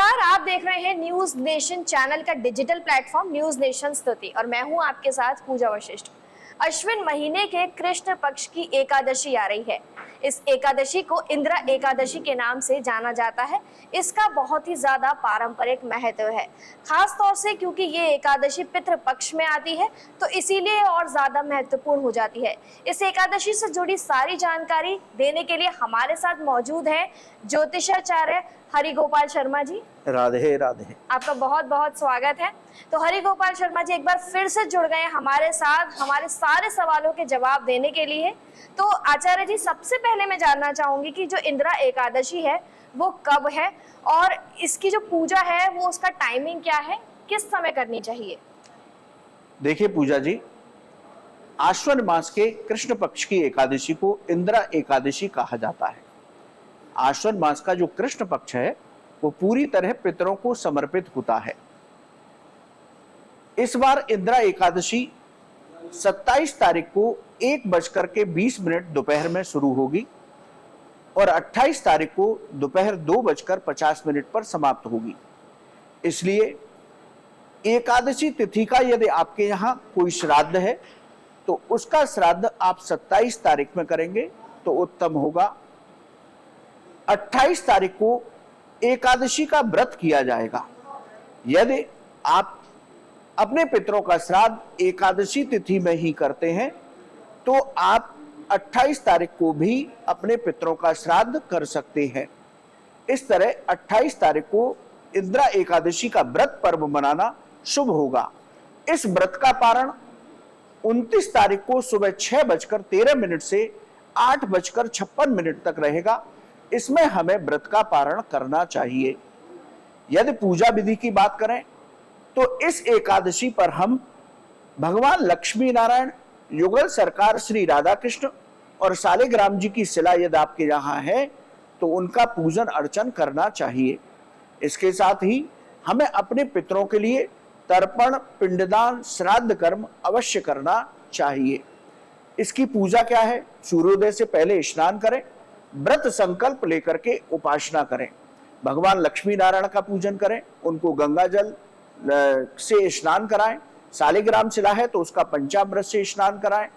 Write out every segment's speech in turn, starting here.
नमस्कार, आप देख रहे हैं न्यूज नेशन चैनल का डिजिटल प्लेटफॉर्म न्यूज नेशन स्तुति और मैं हूं आपके साथ पूजा वशिष्ठ। अश्विन महीने के कृष्ण पक्ष की एकादशी आ रही है। इस एकादशी को इंदिरा एकादशी के नाम से जाना जाता है। इसका बहुत ही ज्यादा पारंपरिक महत्व है, खास तौर से क्योंकि ये एकादशी पितृ पक्ष में आती है तो इसीलिए और ज्यादा महत्वपूर्ण हो जाती है। इस एकादशी से जुड़ी सारी जानकारी देने के लिए हमारे साथ मौजूद है ज्योतिषाचार्य हरि गोपाल शर्मा जी। राधे राधे। आपका बहुत बहुत स्वागत है। तो हरि गोपाल शर्मा जी एक बार फिर से जुड़ गए हमारे साथ हमारे सारे सवालों के जवाब देने के लिए। तो आचार्य जी, सबसे पहले मैं जानना चाहूंगी कि जो इंदिरा एकादशी है वो कब है और इसकी जो पूजा है वो उसका टाइमिंग क्या है, किस समय करनी चाहिए? देखिए पूजा जी, आश्विन मास के कृष्ण पक्ष की एकादशी को इंदिरा एकादशी कहा जाता है। आश्विन मास का जो कृष्ण पक्ष है वो पूरी तरह पितरों को समर्पित होता है। इस बार इंदिरा एकादशी 27 तारीख को 1:20 दोपहर में शुरू होगी और 28 तारीख को दोपहर 2:50 पर समाप्त होगी। इसलिए एकादशी तिथि का यदि आपके यहाँ कोई श्राद्ध है तो उसका श्राद्ध आप 27 तारीख में करेंगे तो उत्तम होगा। 28 तारीख को एकादशी का व्रत किया जाएगा। यदि आप अपने पितरों का श्राद्ध एकादशी तिथि में ही करते हैं तो आप 28 तारीख को भी अपने पितरों का श्राद्ध कर सकते हैं। इस तरह 28 तारीख को इंदिरा एकादशी का व्रत पर्व मनाना शुभ होगा। इस व्रत का पारण 29 तारीख को सुबह 6:13 से 8:56 तक रहेगा। इसमें हमें व्रत का पारण करना चाहिए। यदि पूजा विधि की बात करें तो इस एकादशी पर हम भगवान लक्ष्मी नारायण, युगल सरकार श्री राधा कृष्ण और सालिग्राम जी की शिला यदि आपके यहाँ है तो उनका पूजन अर्चन करना चाहिए। इसके साथ ही हमें अपने पितरों के लिए तर्पण, पिंडदान, श्राद्ध कर्म अवश्य करना चाहिए। इसकी पूजा क्या है? सूर्योदय से पहले स्नान करें, व्रत संकल्प लेकर के उपासना करें, भगवान लक्ष्मी नारायण का पूजन करें, उनको गंगा जल से स्नान कराएं, सालिग्राम शिला है तो उसका पंचामृत से स्नान कराएं,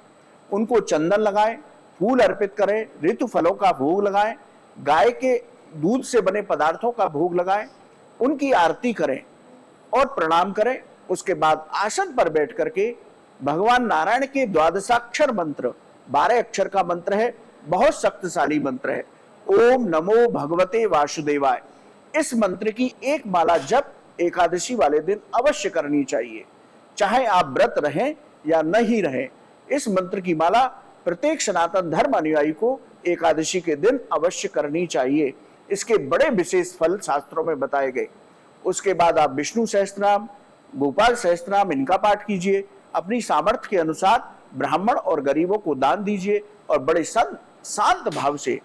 उनको चंदन लगाएं, फूल अर्पित करें, ऋतु फलों का भोग लगाएं, गाय के दूध से बने पदार्थों का भोग लगाएं, उनकी आरती करें और प्रणाम करें। उसके बाद आसन पर बैठ करके भगवान नारायण के द्वादशाक्षर मंत्र, 12 अक्षर का मंत्र है, बहुत शक्तिशाली मंत्र है, ओम नमो भगवते वासुदेवाय। इस मंत्र की एक माला जप एकादशी वाले दिन अवश्य करनी चाहिए, चाहे आप व्रत रहें या नहीं रहें। इस मंत्र की माला प्रत्येक सनातन धर्म अनुयायी को एकादशी के दिन अवश्य करनी चाहिए। इसके बड़े विशेष फल शास्त्रों में बताए गए। उसके बाद आप विष्णु सहस्त्रनाम, गोपाल सहस्त्रनाम इनका पाठ कीजिए। अपनी सामर्थ्य के अनुसार ब्राह्मण और गरीबों को दान दीजिए और बड़े शांत भाव से,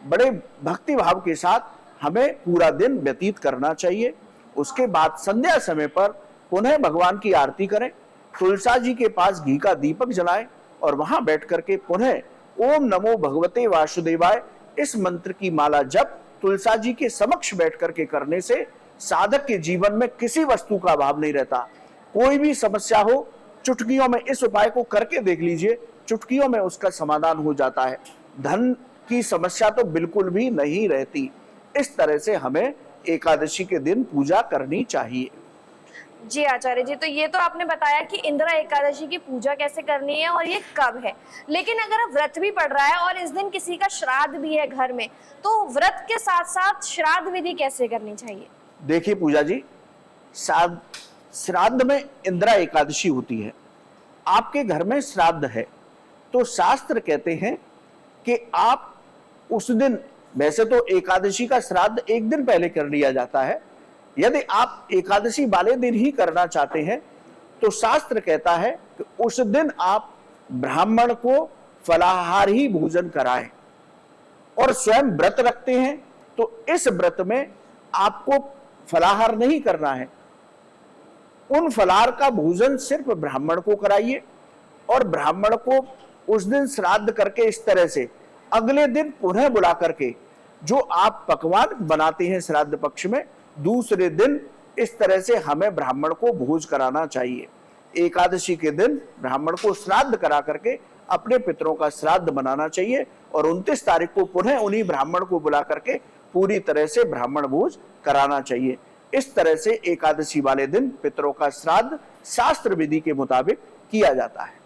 बड़े भक्ति भाव के साथ हमें पूरा दिन व्यतीत करना चाहिए। उसके बाद संध्या समय पर पुनः भगवान की आरती करें, तुलसा जी के पास घी का दीपक जलाएं और वहां बैठ करके पुनः ओम नमो भगवते वासुदेवाय इस मंत्र की माला जप तुलसा जी के समक्ष बैठ करके करने से साधक के जीवन में किसी वस्तु का अभाव नहीं रहता। कोई भी समस्या हो, चुटकियों में इस उपाय को करके देख लीजिए, चुटकियों में उसका समाधान हो जाता है। धन की समस्या तो बिल्कुल भी नहीं रहती। इस तरह से हमें एकादशी के दिन पूजा करनी चाहिए। जी आचार्य जी, तो ये तो आपने बताया कि इंदिरा एकादशी की पूजा कैसे करनी है और ये कब है, लेकिन अगर अब व्रत भी पड़ रहा है और इस दिन किसी का श्राद्ध भी है घर में, तो व्रत के साथ साथ श्राद्ध विधि कैसे करनी चाहिए? देखिए पूजा जी, श्राद्ध में इंदिरा एकादशी होती है। आपके घर में श्राद्ध है तो शास्त्र कहते हैं कि आप उस दिन, वैसे तो एकादशी का श्राद्ध एक दिन पहले कर लिया जाता है, यदि आप एकादशी वाले दिन ही करना चाहते हैं तो शास्त्र कहता है कि उस दिन आप ब्राह्मण को फलाहार ही भोजन कराएं और स्वयं व्रत रखते हैं तो इस व्रत में आपको फलाहार नहीं करना है। उन फलाहार का भोजन सिर्फ ब्राह्मण को कराइए और ब्राह्मण को उस दिन श्राद्ध करके इस तरह से अगले दिन पुनः बुला करके जो आप पकवान बनाते हैं श्राद्ध पक्ष में दूसरे दिन इस तरह से हमें ब्राह्मण को भोज कराना चाहिए। एकादशी के दिन ब्राह्मण को श्राद्ध करा करके अपने पितरों का श्राद्ध मनाना चाहिए और 29 तारीख को पुनः उन्हीं ब्राह्मण को बुला करके पूरी तरह से ब्राह्मण भोज कराना चाहिए। इस तरह से एकादशी वाले दिन पितरों का श्राद्ध शास्त्र विधि के मुताबिक किया जाता है।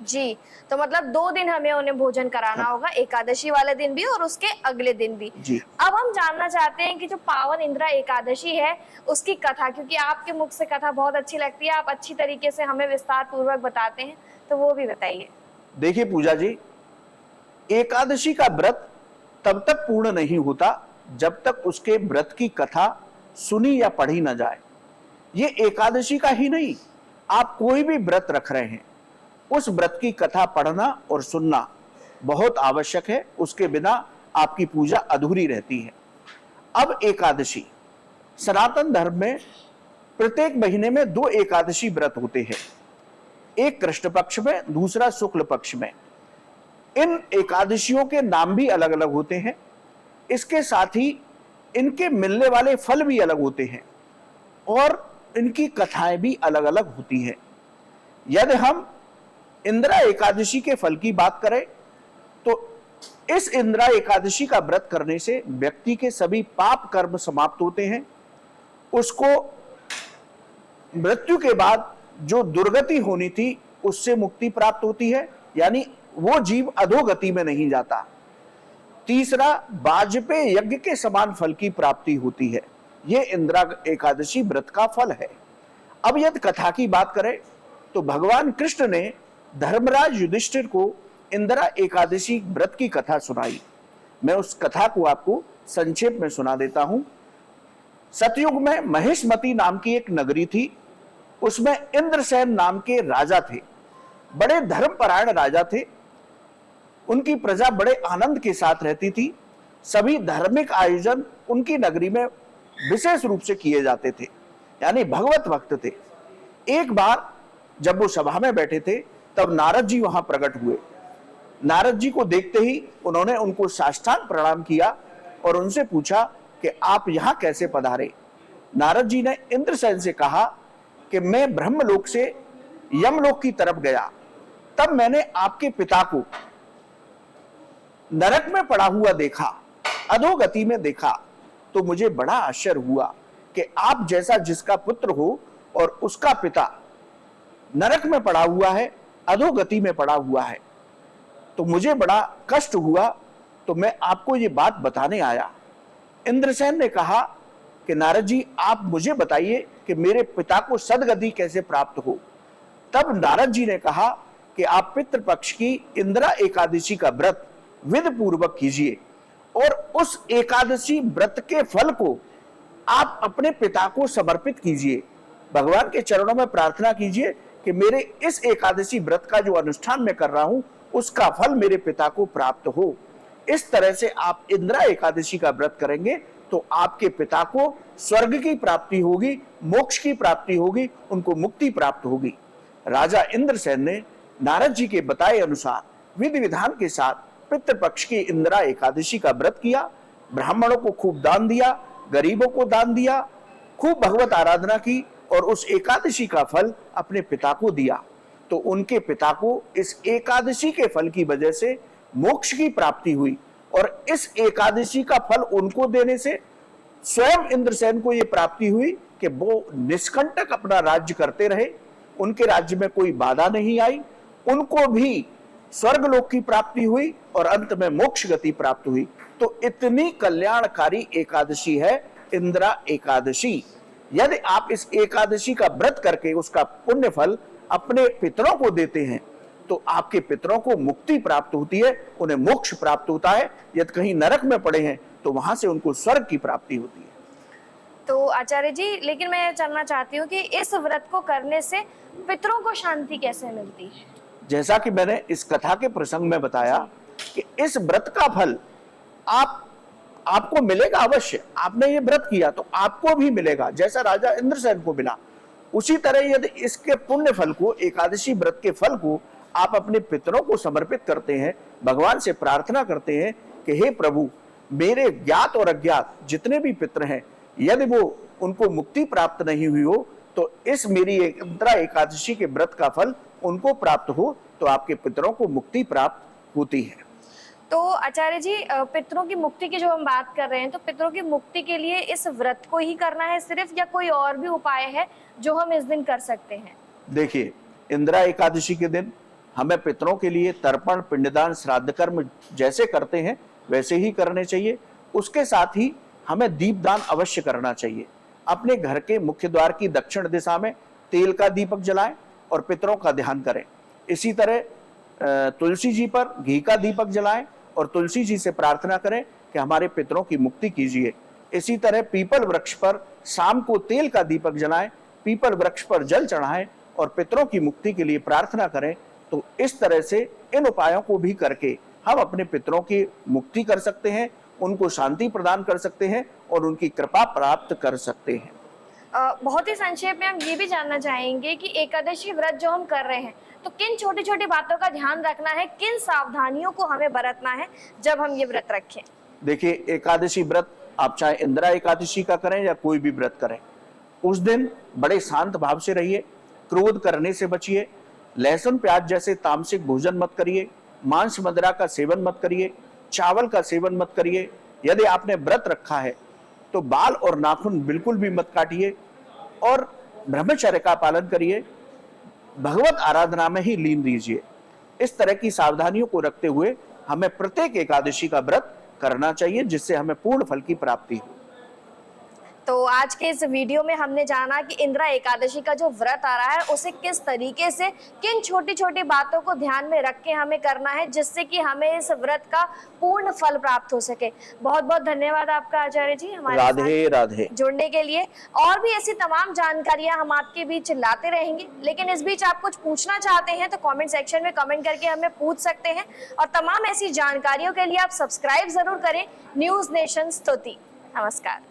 जी, तो मतलब 2 दिन हमें उन्हें भोजन कराना होगा, एकादशी वाले दिन भी और उसके अगले दिन भी। जी। अब हम जानना चाहते हैं कि जो पावन इंदिरा एकादशी है उसकी कथा, क्योंकि आपके मुख से कथा बहुत अच्छी लगती है, आप अच्छी तरीके से हमें विस्तार पूर्वक बताते हैं, तो वो भी बताइए। देखिए पूजा जी, एकादशी का व्रत तब तक पूर्ण नहीं होता जब तक उसके व्रत की कथा सुनी या पढ़ी न जाए। ये एकादशी का ही नहीं, आप कोई भी व्रत रख रहे हैं, उस व्रत की कथा पढ़ना और सुनना बहुत आवश्यक है, उसके बिना आपकी पूजा अधूरी रहती है। अब एकादशी, सनातन धर्म में प्रत्येक महीने में 2 एकादशी व्रत होते हैं, एक कृष्ण पक्ष में, दूसरा शुक्ल पक्ष में। इन एकादशियों के नाम भी अलग अलग होते हैं, इसके साथ ही इनके मिलने वाले फल भी अलग होते हैं और इनकी कथाएं भी अलग अलग होती हैं। यदि हम इंदिरा एकादशी के फल की बात करें तो इस इंदिरा एकादशी का व्रत करने से व्यक्ति के सभी पाप कर्म समाप्त होते हैं, उसको मृत्यु के बाद जो दुर्गति होनी थी उससे मुक्ति प्राप्त होती है, यानी वो जीव अधोगति में नहीं जाता। तीसरा, वाजपेय यज्ञ के समान फल की प्राप्ति होती है। ये इंदिरा एकादशी व्रत का फल है। अब यदि कथा की बात करें तो भगवान कृष्ण ने धर्मराज युधिष्ठिर को इंदिरा एकादशी व्रत की कथा सुनाई। मैं उस कथा को आपको संक्षेप में सुना देता हूं। सतयुग में महिष्मती नाम की एक नगरी थी, उसमें इंद्रसेन नाम के राजा थे, बड़े धर्मपरायण राजा थे। उनकी प्रजा बड़े आनंद के साथ रहती थी, सभी धार्मिक आयोजन उनकी नगरी में विशेष रूप से किए जाते थे, यानी भगवत भक्त थे। एक बार जब वो सभा में बैठे थे तब नारद जी वहां प्रकट हुए। नारद जी को देखते ही उन्होंने उनको साष्टांग प्रणाम किया और उनसे पूछा कि आप यहां कैसे पधारे। नारद जी ने इंद्रसेन से कहा कि मैं ब्रह्मलोक से यमलोक की तरफ गया, तब मैंने आपके पिता को नरक में पड़ा हुआ देखा, अधोगति में देखा, तो मुझे बड़ा आश्चर्य हुआ कि आप जैसा जिसका पुत्र हो और उसका पिता नरक में पड़ा हुआ है, अधोगति में पड़ा हुआ है, तो मुझे बड़ा कष्ट हुआ, तो मैं आपको ये बात बताने आया। इंद्रसेन ने कहा कि नारद जी आप मुझे बताइए कि मेरे पिता को सदगति कैसे प्राप्त हो। तब नारद जी ने कहा कि आप पितृपक्ष की इंदिरा एकादशी का व्रत विधि पूर्वक कीजिए और उस एकादशी व्रत के फल को आप अपने पिता को समर्पित कीजिए। भगवान के चरणों में प्रार्थना कीजिए कि मेरे इस एकादशी व्रत का जो अनुष्ठान मैं कर रहा हूं उसका फल मेरे पिता को प्राप्त हो। इस तरह से आप इंदिरा एकादशी का व्रत करेंगे तो आपके पिता को स्वर्ग की प्राप्ति होगी, मोक्ष की प्राप्ति होगी, उनको मुक्ति प्राप्त होगी। राजा इंद्रसेन ने नारद जी के बताए अनुसार विधि विधान के साथ पितृपक्ष की इंदिरा एकादशी का व्रत किया, ब्राह्मणों को खूब दान दिया, गरीबों को दान दिया, खूब भगवत आराधना की और उस एकादशी का फल अपने पिता को दिया। तो उनके पिता को इस एकादशी के फल की वजह से मोक्ष की प्राप्ति हुई और इस एकादशी का फल उनको देने से स्वयं इंद्रसेन को यह प्राप्ति हुई कि वो निष्कंटक अपना राज्य करते रहे, उनके राज्य में कोई बाधा नहीं आई, उनको भी स्वर्गलोक की प्राप्ति हुई और अंत में मोक्ष गति प्राप्त हुई। तो इतनी कल्याणकारी एकादशी है इंदिरा एकादशी। यदि आप इस एकादशी का व्रत करके उसका पुण्य फल अपने पितरों को देते हैं तो आपके पितरों को मुक्ति प्राप्त होती है, उन्हें मोक्ष प्राप्त होता है। यदि कहीं नरक में पड़े हैं तो वहां से उनको स्वर्ग की प्राप्ति होती है। तो आचार्य जी, लेकिन मैं जानना चाहती हूँ कि इस व्रत को करने से पितरों को शांति कैसे मिलती है? जैसा कि मैंने इस कथा के प्रसंग में बताया कि इस व्रत का फल आपको मिलेगा अवश्य। आपने ये व्रत किया तो आपको भी मिलेगा, जैसा राजा इंद्रसेन को मिला। उसी तरह यदि इसके पुण्य फल को, एकादशी व्रत के फल को आप अपने पितरों को समर्पित करते हैं, भगवान से प्रार्थना करते हैं कि हे प्रभु, मेरे ज्ञात और अज्ञात जितने भी पितर हैं, यदि वो उनको मुक्ति प्राप्त नहीं हुई हो, तो इस मेरी इंदिरा एकादशी के व्रत का फल उनको प्राप्त हो, तो आपके पितरों को मुक्ति प्राप्त होती है। तो आचार्य जी, पितरों की मुक्ति की जो हम बात कर रहे हैं, तो पितरों की मुक्ति के लिए इस व्रत को ही करना है सिर्फ, या कोई और भी उपाय है जो हम इस दिन कर सकते हैं? देखिए, इंदिरा एकादशी के दिन हमें पितरों के लिए तर्पण, पिंडदान, श्राद्ध कर्म जैसे करते हैं वैसे ही करने चाहिए। उसके साथ ही हमें दीपदान अवश्य करना चाहिए। अपने घर के मुख्य द्वार की दक्षिण दिशा में तेल का दीपक जलाएं और पितरों का ध्यान करें। इसी तरह तुलसी जी पर घी का दीपक जलाएं और तुलसी जी से प्रार्थना करें कि हमारे पितरों की मुक्ति कीजिए। इसी तरह पीपल वृक्ष पर शाम को तेल का दीपक जलाएं, पीपल वृक्ष पर जल चढ़ाएं और पितरों की मुक्ति के लिए प्रार्थना करें। तो इस तरह से इन उपायों को भी करके हम अपने पितरों की मुक्ति कर सकते हैं, उनको शांति प्रदान कर सकते हैं और उनकी कृपा प्राप्त कर सकते हैं। बहुत ही संक्षेप में हम ये भी जानना चाहेंगे कि एकादशी व्रत जो हम कर रहे हैं, तो किन छोटी छोटी बातों का ध्यान रखना है, किन सावधानियों को हमें बरतना है जब हम ये व्रत रखें? देखिए, एकादशी व्रत आप चाहे इंदिरा एकादशी का करें या कोई भी व्रत करें, उस दिन बड़े शांत भाव से रहिए, क्रोध करने से बचिए, लहसुन प्याज जैसे तामसिक भोजन मत करिए, मांस मदिरा का सेवन मत करिए, चावल का सेवन मत करिए। यदि आपने व्रत रखा है तो बाल और नाखून बिल्कुल भी मत काटिए और ब्रह्मचर्य का पालन करिए, भगवत आराधना में ही लीन रहिए। इस तरह की सावधानियों को रखते हुए हमें प्रत्येक एकादशी का व्रत करना चाहिए, जिससे हमें पूर्ण फल की प्राप्ति हो। तो आज के इस वीडियो में हमने जाना कि इंदिरा एकादशी का जो व्रत आ रहा है उसे किस तरीके से, किन छोटी छोटी बातों को ध्यान में रख के हमें करना है, जिससे कि हमें इस व्रत का पूर्ण फल प्राप्त हो सके। बहुत बहुत धन्यवाद आपका आचार्य जी हमारे राधे राधे जुड़ने के लिए। और भी ऐसी तमाम जानकारियां हम आपके बीच लाते रहेंगे, लेकिन इस बीच आप कुछ पूछना चाहते हैं तो कमेंट सेक्शन में कमेंट करके हमें पूछ सकते हैं। और तमाम ऐसी जानकारियों के लिए आप सब्सक्राइब जरूर करें न्यूज़ नेशन स्तुति। नमस्कार।